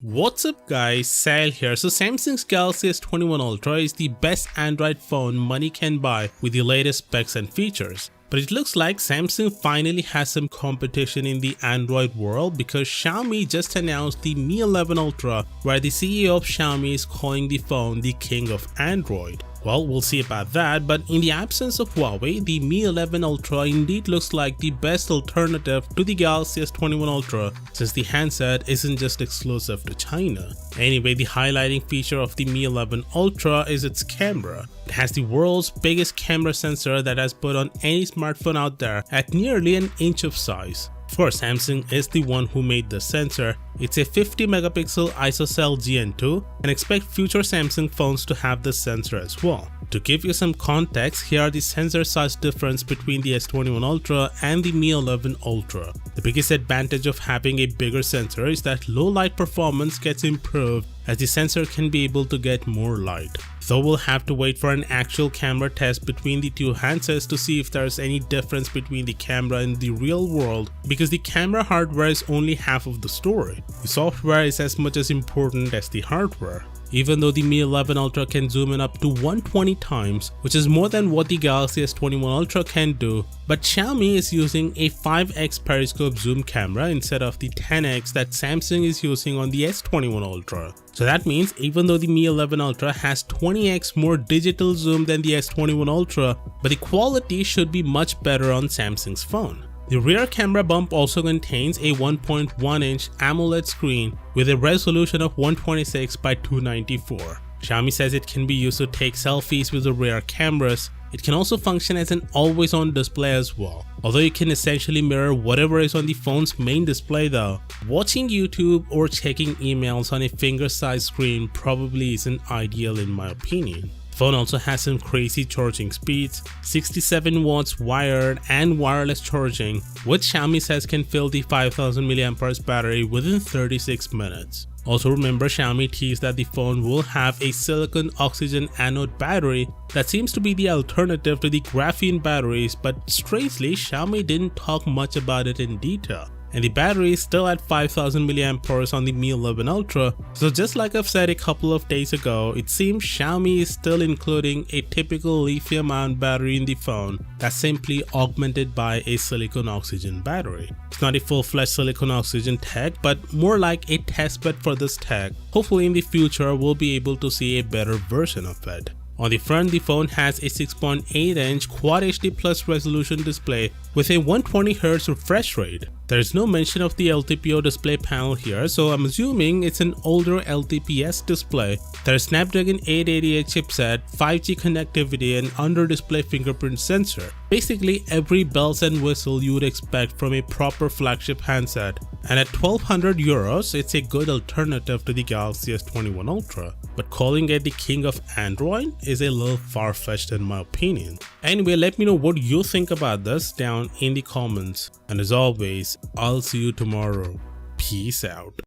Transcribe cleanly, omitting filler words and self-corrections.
What's up guys, Sal here. So Samsung's Galaxy S21 Ultra is the best Android phone money can buy with the latest specs and features. But it looks like Samsung finally has some competition in the Android world because Xiaomi just announced the Mi 11 Ultra, where the CEO of Xiaomi is calling the phone the king of Android. Well, we'll see about that, but in the absence of Huawei, the Mi 11 Ultra indeed looks like the best alternative to the Galaxy S21 Ultra, since the handset isn't just exclusive to China. Anyway, the highlighting feature of the Mi 11 Ultra is its camera. It has the world's biggest camera sensor that has put on any smartphone out there at nearly an inch of size. Of course, Samsung is the one who made the sensor. It's a 50 megapixel ISOCELL GN2 and expect future Samsung phones to have this sensor as well. To give you some context, here are the sensor size difference between the S21 Ultra and the Mi 11 Ultra. The biggest advantage of having a bigger sensor is that low light performance gets improved as the sensor can be able to get more light. Though we'll have to wait for an actual camera test between the two handsets to see if there's any difference between the camera in the real world, because the camera hardware is only half of the story. The software is as much as important as the hardware. Even though the Mi 11 Ultra can zoom in up to 120 times, which is more than what the Galaxy S21 Ultra can do, but Xiaomi is using a 5x periscope zoom camera instead of the 10x that Samsung is using on the S21 Ultra. So that means even though the Mi 11 Ultra has 20x more digital zoom than the S21 Ultra, but the quality should be much better on Samsung's phone. The rear camera bump also contains a 1.1-inch AMOLED screen with a resolution of 126 by 294. Xiaomi says it can be used to take selfies with the rear cameras. It can also function as an always-on display as well. Although you can essentially mirror whatever is on the phone's main display though, watching YouTube or checking emails on a finger-sized screen probably isn't ideal in my opinion. The phone also has some crazy charging speeds, 67 watts wired and wireless charging, which Xiaomi says can fill the 5000 mAh battery within 36 minutes. Also remember, Xiaomi teased that the phone will have a silicon oxygen anode battery that seems to be the alternative to the graphene batteries, but strangely Xiaomi didn't talk much about it in detail. And the battery is still at 5000 mAh on the Mi 11 Ultra, so just like I've said a couple of days ago, it seems Xiaomi is still including a typical lithium-ion battery in the phone that's simply augmented by a silicon oxygen battery. It's not a full-fledged silicon oxygen tech, but more like a testbed for this tech. Hopefully in the future we'll be able to see a better version of it. On the front, the phone has a 6.8-inch Quad HD Plus resolution display with a 120Hz refresh rate. There is no mention of the LTPO display panel here, so I'm assuming it's an older LTPS display. There's Snapdragon 888 chipset, 5G connectivity and under-display fingerprint sensor. Basically every bells and whistle you would expect from a proper flagship handset. And at 1200 euros, it's a good alternative to the Galaxy S21 Ultra. But calling it the king of Android is a little far-fetched in my opinion. Anyway, let me know what you think about this down in the comments. And as always, I'll see you tomorrow. Peace out.